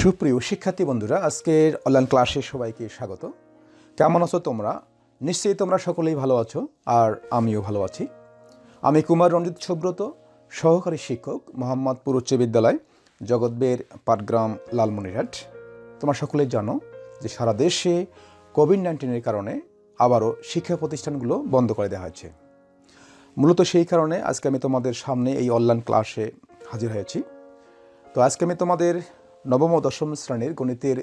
সুপ্রিয় শিক্ষার্থী বন্ধুরা, আজকের অনলাইন ক্লাসে সবাইকে স্বাগত। কেমন আছো তোমরা? নিশ্চয়ই তোমরা সকলেই ভালো আছো, আর আমিও ভালো আছি। আমি কুমার রঞ্জিত সুব্রত, সহকারী শিক্ষক, মোহাম্মদপুর উচ্চ বিদ্যালয়, জগৎবের, পাটগ্রাম, লালমনিরহাট। তোমরা সকলেই জানো যে সারা দেশে কোভিড-19-এর কারণে আবারও শিক্ষা প্রতিষ্ঠানগুলো বন্ধ করে দেওয়া হয়েছে। মূলত সেই কারণে আজকে আমি তোমাদের সামনে এই অনলাইন ক্লাসে হাজির হয়েছি। তো আজকে আমি তোমাদের নবম ও দশম শ্রেণীর গণিতের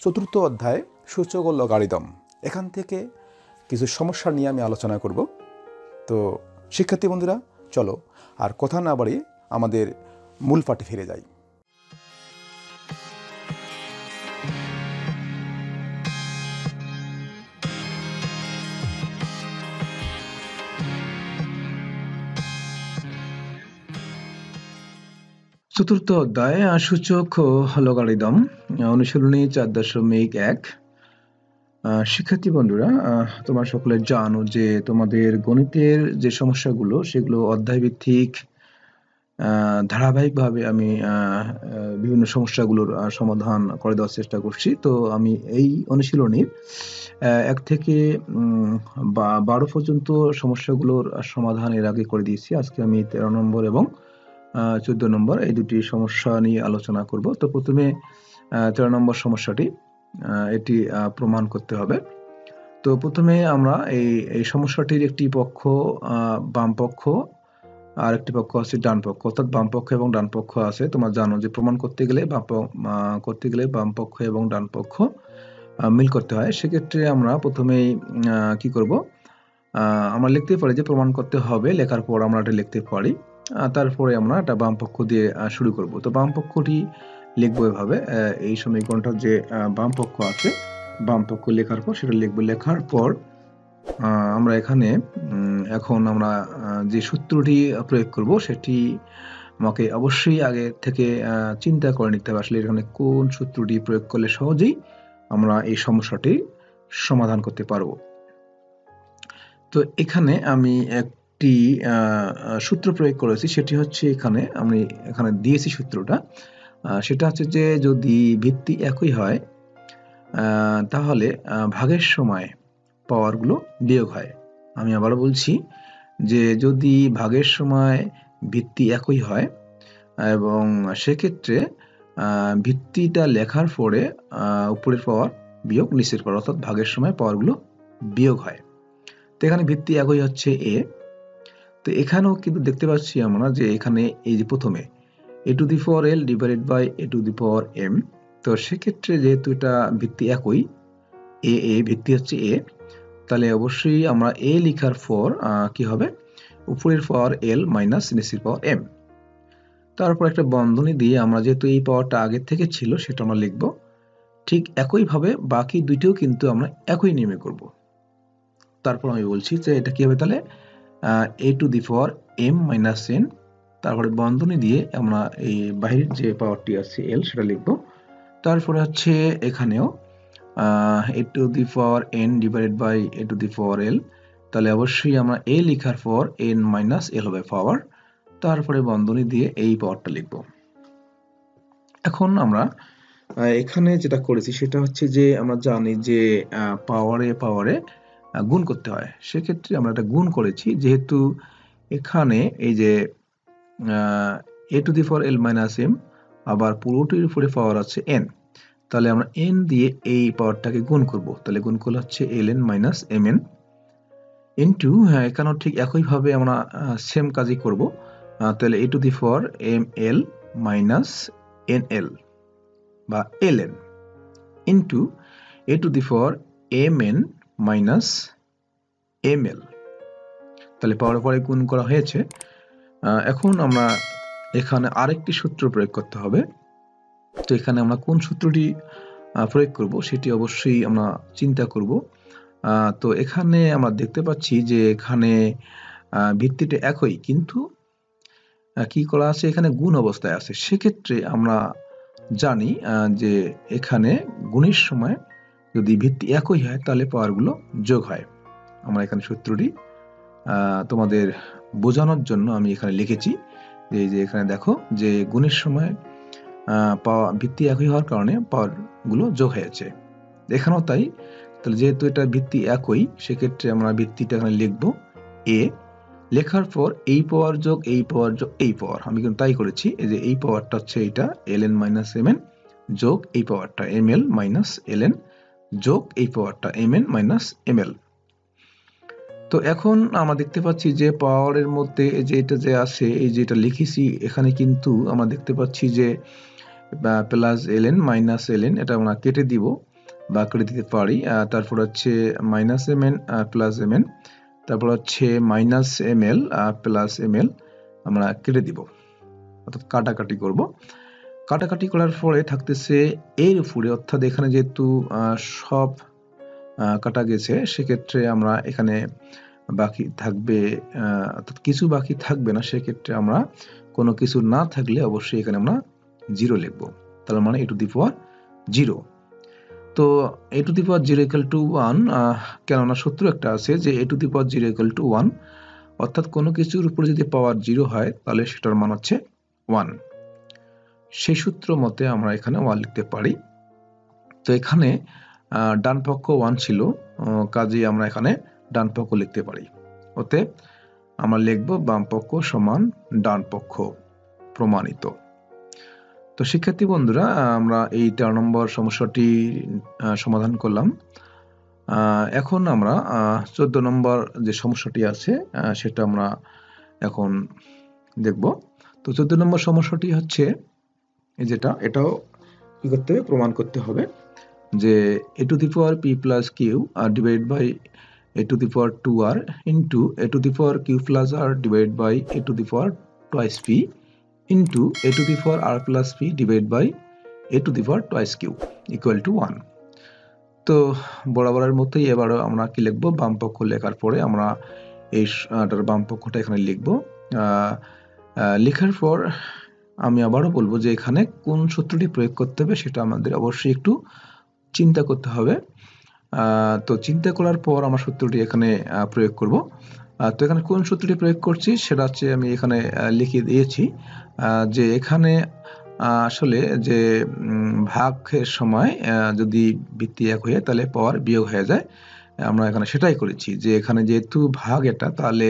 ৪র্থ অধ্যায় সূচক ও লগারিদম, এখান থেকে কিছু সমস্যা নিয়ে আমি আলোচনা করব। তো শিক্ষার্থী বন্ধুরা, চলো আর কথা না বাড়িয়ে আমাদের মূল পাঠে ফিরে যাই। চতুর্থ অধ্যায় সূচক ও লগারিদম, অনুশীলনী ৪.১। শিক্ষার্থী বন্ধুরা, তোমরা সকলে জানো যে তোমাদের গণিতের যে সমস্যাগুলো সেগুলো অধ্যায় ভিত্তিক ধারাবাহিকভাবে আমি বিভিন্ন সমস্যাগুলোর সমাধান করে দেওয়ার চেষ্টা করছি। তো আমি এই অনুশীলনীর ১ থেকে ১২ পর্যন্ত সমস্যাগুলোর সমাধান এর আগে করে দিয়েছি। আজকে আমি ১৩ নম্বর এবং ১৪ নম্বর এই দুটি সমস্যা নিয়ে আলোচনা করব। তো প্রথমে ১৩ নম্বর সমস্যাটি, এটি প্রমাণ করতে হবে। তো প্রথমে আমরা এই সমস্যাটির একটি পক্ষ বাম পক্ষ আর একটি পক্ষ আছে ডান পক্ষ, অর্থাৎ বাম পক্ষ এবং ডান পক্ষ আছে। তোমরা জানো যে প্রমাণ করতে গেলে বাম পক্ষ এবং ডান পক্ষ মিল করতে হয়। সেক্ষেত্রে আমরা প্রথমেই কি করব, আমরা লিখতে পারি যে প্রমাণ করতে হবে, লেখার পর আমরা এটা লিখতে পারি। তারপরে আমরা এটা বাম পক্ষ দিয়ে শুরু করব। তো বাম পক্ষটি লিখবো এভাবে, এই সমীকরণটা যে বাম পক্ষ আছে, বাম পক্ষ লেখার পর সেটা লিখবো। লেখার পর আমরা এখানে এখন আমরা যে সূত্রটি প্রয়োগ করব সেটি আমাকে অবশ্যই আগে থেকে চিন্তা করে নিতে হবে, আসলে এখানে কোন সূত্রটি প্রয়োগ করলে সহজেই আমরা এই সমস্যাটি সমাধান করতে পারবো। তো এখানে আমি একটি সূত্র প্রয়োগ করেছি, সেটি হচ্ছে আমি এখানে দিয়েছি সূত্রটা। সেটা হচ্ছে যে যদি ভিত্তি একই হয় তাহলে ভাগের সময় পাওয়ারগুলো বিয়োগ হয়। আমি আবারও বলছি যে যদি ভাগের সময় ভিত্তি একই হয় এবং সেক্ষেত্রে ভিত্তিটা লেখার পরে উপরের পাওয়ার বিয়োগ নিচের পাওয়ার, অর্থাৎ ভাগের সময় পাওয়ারগুলো বিয়োগ হয়। তো এখানে ভিত্তি একই হচ্ছে এ। তো এখানেও কিন্তু দেখতে পাচ্ছি আমরা যে এখানে এই যে প্রথমে a to the power l divided by a to the power m। তো সেক্ষেত্রে যেহেতু এটা ভিত্তি একই, এ ভিত্তি হচ্ছে এ, তাহলে অবশ্যই আমরা এ লেখার পর কি হবে, উপরের পাওয়ার এল মাইনাস নিচের পাওয়ার এম। তারপর একটা বন্ধনী দিয়ে আমরা যেহেতু এই পাওয়ারটা আগের থেকে ছিল সেটা আমরা লিখব। ঠিক একইভাবে বাকি দুইটিও কিন্তু আমরা একই নিয়মে করব। তারপর আমি বলছি যে এটা কি হবে, তাহলে a to the power m minus n, তারপরে বন্ধনী দিয়ে আমরা এই বাহিরের যে পাওয়ারটি আছে l সেটা লিখব। তারপরে হচ্ছে এখানেও a to the power n divided by a to the power l, তাহলে অবশ্যই আমরা a লেখার পর n minus l হবে পাওয়ার, তারপরে বন্ধনী দিয়ে এই পাওয়ারটা লিখব। এখন আমরা এখানে যেটা করেছি সেটা হচ্ছে যে আমরা জানি যে পাওয়ারে গুণ করতে হয়। সেক্ষেত্রে আমরা এটা গুণ করেছি, যেহেতু এখানে এই যে a to the power l minus m, আবার পুরোটির উপরে পাওয়ার আছে n, তাহলে আমরা n দিয়ে এই পাওয়ারটাকে গুণ করব। তাহলে গুণ করলে হচ্ছে ln minus mn ইন্টু, এখানেও ঠিক একইভাবে আমরা সেম কাজই করব। তাহলে a to the power ml minus nl বা ln into a to the power mn minus ml। তাহলে পাওয়ার পরে গুণ করা হয়েছে। এখন আমরা এখানে আরেকটি সূত্র প্রয়োগ করতে হবে। তো এখানে আমরা কোন সূত্রটি প্রয়োগ করব সেটি অবশ্যই আমরা চিন্তা করব। তো এখানে আমরা দেখতে পাচ্ছি যে এখানে ভিত্তিটা একই, কিন্তু কি করা আছে, এখানে গুণ অবস্থায় আছে। সেক্ষেত্রে আমরা জানি যে এখানে গুণের সময় যদি ভিত্তি একই হয় তাহলে পাওয়ারগুলো যোগ হয়। আমরা এখানে সূত্রটি তোমাদের বোঝানোর জন্য আমি এখানে লিখেছি যে এখানে দেখো যে গুণের সময় ভিত্তি একই হওয়ার কারণে পাওয়ার গুলো যোগ হয়েছে, এখানেও তাই। তাহলে যেহেতু এটা ভিত্তি একই, সেক্ষেত্রে আমরা ভিত্তিটা এখানে লিখবো এ, লেখার পর এই পাওয়ার যোগ এই পাওয়ার যোগ এই পাওয়ার, আমি কিন্তু তাই করেছি। এই যে এই পাওয়ারটা হচ্ছে এটা ln মাইনাস mn যোগ এই পাওয়ারটা ml মাইনাস ln যোগ এই পাওয়ারটা mn মাইনাস ml। তো এখন আমরা দেখতে পাচ্ছি যে পাওয়ারের মধ্যে যে এটা যে আছে, এই যে এটা লিখেছি এখানে, কিন্তু আমরা দেখতে পাচ্ছি যে প্লাস ln মাইনাস ln, এটা আমরা কেটে দিব বা কেটে দিতে পারি। তারপর হচ্ছে মাইনাস mn প্লাস mn, তারপর হচ্ছে মাইনাস ml প্লাস ml আমরা কেটে দিব, অর্থাৎ কাটাকাটি করব। কাটাকাটি করার পরে থাকতেছে এর উপরে, অর্থাৎ এখানে যেহেতু সব কাটা গেছে, সেক্ষেত্রে আমরা এখানে বাকি থাকবে, অর্থাৎ কিছু বাকি থাকবে না, সেক্ষেত্রে আমরা কোনো কিছু না থাকলে অবশ্যই এখানে আমরা 0 লিখব, তার মানে a টু দি পাওয়ার 0। তো a to the power 0 equal to 1, কেননা সূত্র একটা আছে যে a to the power 0 equal to 1, অর্থাৎ কোনো কিছুর উপরে যদি পাওয়ার 0 হয় তাহলে সেটার মান হচ্ছে 1। সেই সূত্র মতে আমরা এখানে 1 লিখতে পারি। তো এখানে ডান পক্ষ 1 ছিল, কাজেই আমরা এখানে ডান পক্ষ লিখতে পারি। অতএব আমরা লিখব বাম পক্ষ সমান ডান পক্ষ, প্রমাণিত। তো শিক্ষার্থী বন্ধুরা, আমরা এই 13 নম্বর সমস্যাটি সমাধান করলাম। এখন আমরা 14 নম্বর যে সমস্যাটি আছে সেটা আমরা এখন দেখব। তো 14 নম্বর সমস্যাটি হচ্ছে যেটা, এটাও কি করতে হবে, প্রমাণ করতে হবে যে a to the power p plus Q divide by a to the power 2r into a to the power q plus r divide by a to the power twice p into a to the power r plus p divide by a to the power twice q equal to 1। তো বরাবরের মতোই এবারও আমরা কি লিখব, বাম পক্ষ লেখার পরে আমরা এইটার বাম পক্ষটা এখানে লিখব। লেখার পর আমি আবারও বলবো যে এখানে কোন সূত্রটি প্রয়োগ করতে হবে সেটা আমাদের অবশ্যই একটু চিন্তা করতে হবে। তো চিন্তা করার পর আমরা সূত্রটি এখানে প্রয়োগ করব। তো এখানে কোন সূত্রটি প্রয়োগ করছি সেটা হচ্ছে আমি এখানে লিখে দিয়েছি, যে এখানে আসলে যে ভাগের সময় যদি ভিত্তি এক হয়ে তাহলে পাওয়ার বিয়োগ হয়ে যায়, আমরা এখানে সেটাই করেছি। যে এখানে যেহেতু ভাগ এটা তাহলে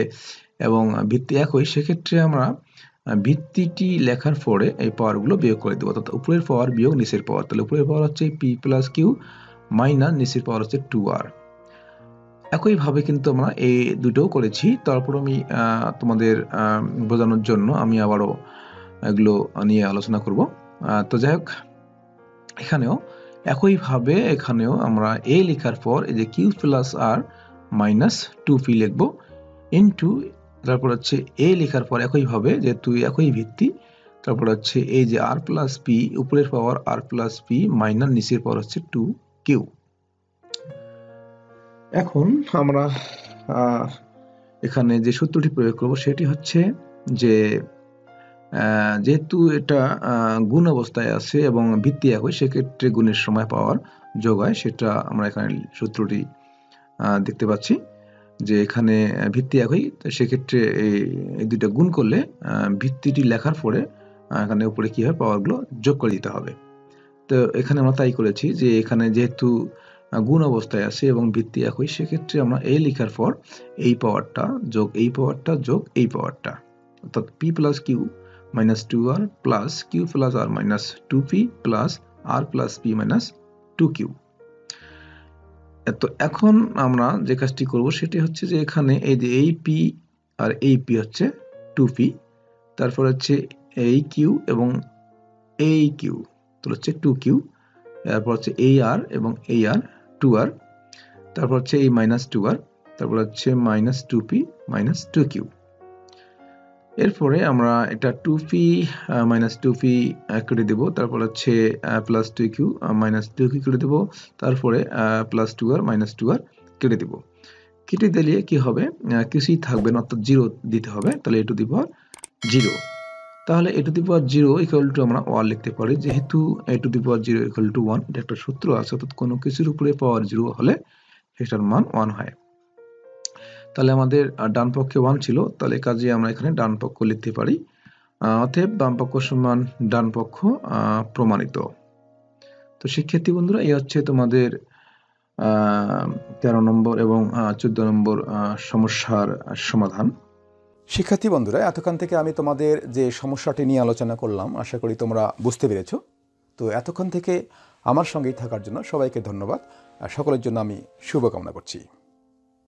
এবং ভিত্তি এক হয়, সেক্ষেত্রে আমরা ভিত্তিটি লেখার পরে এই পাওয়ারগুলো বিয়োগ করে দেবো, অর্থাৎ উপরের পাওয়ার বিয়োগ নিচের পাওয়ার। তাহলে উপরের পাওয়ার হচ্ছে p প্লাস কিউ মাইনাস নিচের পাওয়ার হচ্ছে 2r। একইভাবে কিন্তু আমরা এই দুটোও করেছি। তারপর আমি তোমাদের বোঝানোর জন্য আমি আবারও এগুলো নিয়ে আলোচনা করব। তো যাই হোক, এখানেও একইভাবে এখানেও আমরা a লেখার পর এই যে q plus r minus 2p লিখবো, ইন্টু তারপর হচ্ছে a লেখার পর একইভাবে যেহেতু একই ভিত্তি, তারপর হচ্ছে এই যে r প্লাস p, উপরের পাওয়ার r প্লাস p মাইনাস নিচের পাওয়ার হচ্ছে 2q। এখন আমরা এখানে যে সূত্রটি প্রয়োগ করব সেটি হচ্ছে যে যেহেতু এটা গুণ অবস্থায় আছে এবং ভিত্তি একই, সেক্ষেত্রে গুণের সময় পাওয়ার যোগ হয়, সেটা আমরা এখানে সূত্রটি দেখতে পাচ্ছি যে এখানে ভিত্তি একই, সেক্ষেত্রে এই দুইটা গুণ করলে ভিত্তিটি লেখার পরে এখানে উপরে কি হয়, পাওয়ারগুলো যোগ করে দিতে হবে। তো এখানে আমরা তাই করেছি যে এখানে যেহেতু গুণ অবস্থায় আছে এবং ভিত্তি একই, সেক্ষেত্রে আমরা a লেখার পর এই পাওয়ারটা যোগ এই পাওয়ারটা যোগ এই পাওয়ারটা, অর্থাৎ p plus Q minus 2r plus Q plus r minus 2p plus r plus p minus 2q। তো এখন আমরা যে কাজটি করব সেটি হচ্ছে যে এখানে এই যে এই p আর এই p হচ্ছে 2p, তারপর হচ্ছে এই q এবং এই q, তো হচ্ছে 2q, তারপর হচ্ছে এই r এবং এই r 2r, তারপর হচ্ছে এই মাইনাস 2r, তারপর হচ্ছে মাইনাস 2p মাইনাস 2q। এরপরে আমরা এটা 2p মাইনাস 2p কেটে দেব, তারপর হচ্ছে প্লাস 2q মাইনাস 2q কেটে দেব, তারপরে প্লাস 2r মাইনাস 2r কেটে দেব। কেটে দিলে কি হবে, কিছুই থাকবে না, অর্থাৎ 0 দিতে হবে। তাহলে a টু দি পাওয়ার 0, তাহলে a to the power 0 equal to আমরা 1 লিখতে পারি। যেহেতু a to the power 0 equal to 1, এটা একটা সূত্র আছে, অর্থাৎ কোনো কিছুর উপরে পাওয়ার 0 হলে সেটার মান 1 হয়। তাহলে আমাদের ডান পক্ষে 1 ছিল, তাহলে কাজে আমরা এখানে ডান পক্ষ লিখতে পারি। অতএব বাম পক্ষ সমান ডান পক্ষ প্রমাণিত। তো শিক্ষার্থী বন্ধুরা, এই হচ্ছে তোমাদের 13 নম্বর এবং 14 নম্বর সমস্যার সমাধান। শিক্ষার্থী বন্ধুরা, এতক্ষণ থেকে আমি তোমাদের যে সমস্যাটি নিয়ে আলোচনা করলাম, আশা করি তোমরা বুঝতে পেরেছো। তো এতক্ষণ থেকে আমার সঙ্গেই থাকার জন্য সবাইকে ধন্যবাদ। সকলের জন্য আমি শুভকামনা করছি।